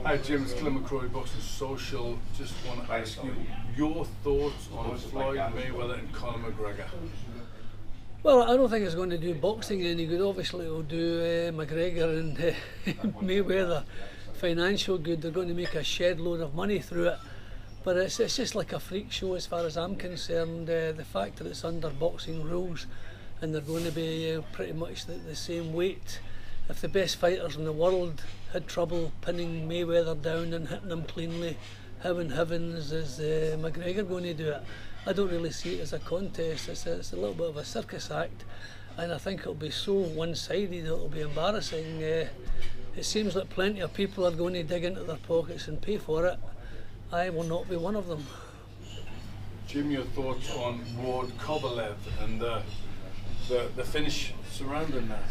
Hi Jim, it's McCrory, Boxing Social. Just want to ask you your thoughts on Floyd Mayweather and Conor McGregor. Well, I don't think it's going to do boxing any good. Obviously it will do McGregor and Mayweather financial good. They're going to make a shed load of money through it. But it's just like a freak show as far as I'm concerned. The fact that it's under boxing rules and they're going to be pretty much the same weight. If the best fighters in the world had trouble pinning Mayweather down and hitting him cleanly, how in heavens is McGregor going to do it? I don't really see it as a contest. It's a little bit of a circus act, and I think it'll be so one-sided it'll be embarrassing. It seems like plenty of people are going to dig into their pockets and pay for it. I will not be one of them. Jim, your thoughts on Kovalev and the finish surrounding that?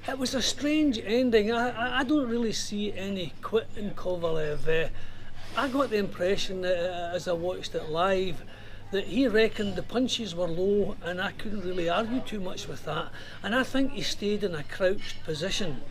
It was a strange ending. I don't really see any quit in Kovalev. I got the impression as I watched it live that he reckoned the punches were low, and I couldn't really argue too much with that. And I think he stayed in a crouched position,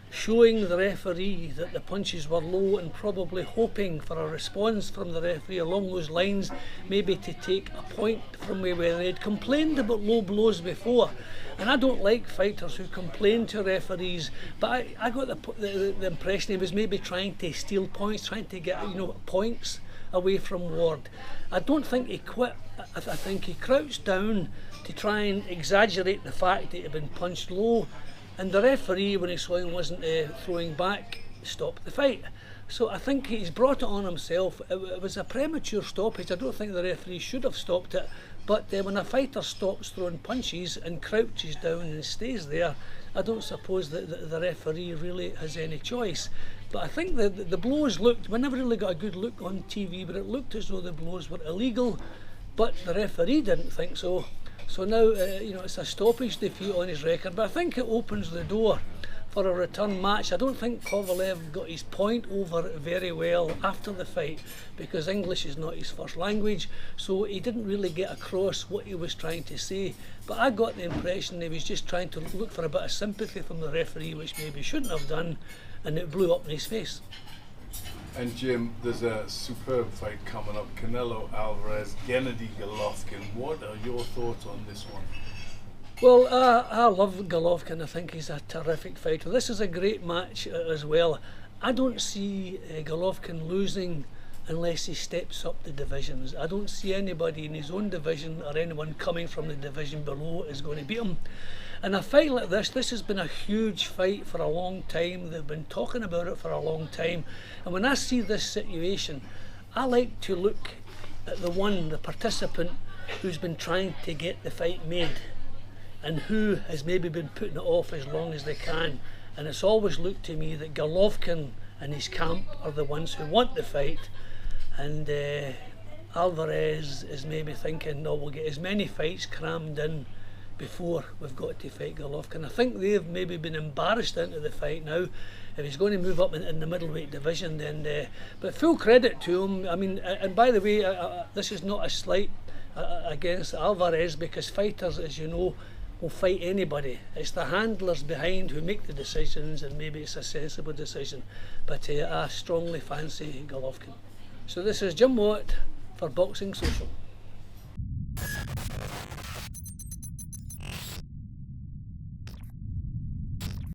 showing the referee that the punches were low and probably hoping for a response from the referee along those lines, maybe to take a point from Mayweather. He had complained about low blows before, and I don't like fighters who complain to referees, but I got the impression he was maybe trying to steal points, trying to get points away from Ward. I don't think he quit. I think he crouched down to try and exaggerate the fact that he had been punched low, and the referee, when he saw him wasn't throwing back, stopped the fight. So I think he's brought it on himself. It was a premature stoppage. I don't think the referee should have stopped it, but when a fighter stops throwing punches and crouches down and stays there, I don't suppose that the referee really has any choice. But I think the blows looked, we never really got a good look on TV, but it looked as though the blows were illegal, but the referee didn't think so. So now, it's a stoppage defeat on his record, but I think it opens the door for a return match. I don't think Kovalev got his point over very well after the fight, because English is not his first language, so he didn't really get across what he was trying to say. But I got the impression he was just trying to look for a bit of sympathy from the referee, which maybe he shouldn't have done, and it blew up in his face. And Jim, there's a superb fight coming up, Canelo-Alvarez, Golovkin. What are your thoughts on this one? Well, I love Golovkin. I think he's a terrific fighter. This is a great match as well. I don't see Golovkin losing unless he steps up the divisions. I don't see anybody in his own division or anyone coming from the division below is going to beat him. And a fight like this has been a huge fight for a long time. They've been talking about it for a long time. And when I see this situation, I like to look at the participant who's been trying to get the fight made, and who has maybe been putting it off as long as they can. And it's always looked to me that Golovkin and his camp are the ones who want the fight, and Alvarez is maybe thinking, no, we'll get as many fights crammed in before we've got to fight Golovkin. I think they've maybe been embarrassed into the fight now. If he's going to move up in the middleweight division, then but full credit to him. I mean, and by the way, this is not a slight against Alvarez, because fighters, as you know, will fight anybody. It's the handlers behind who make the decisions, and maybe it's a sensible decision, but I strongly fancy Golovkin. So this is Jim Watt for Boxing Social.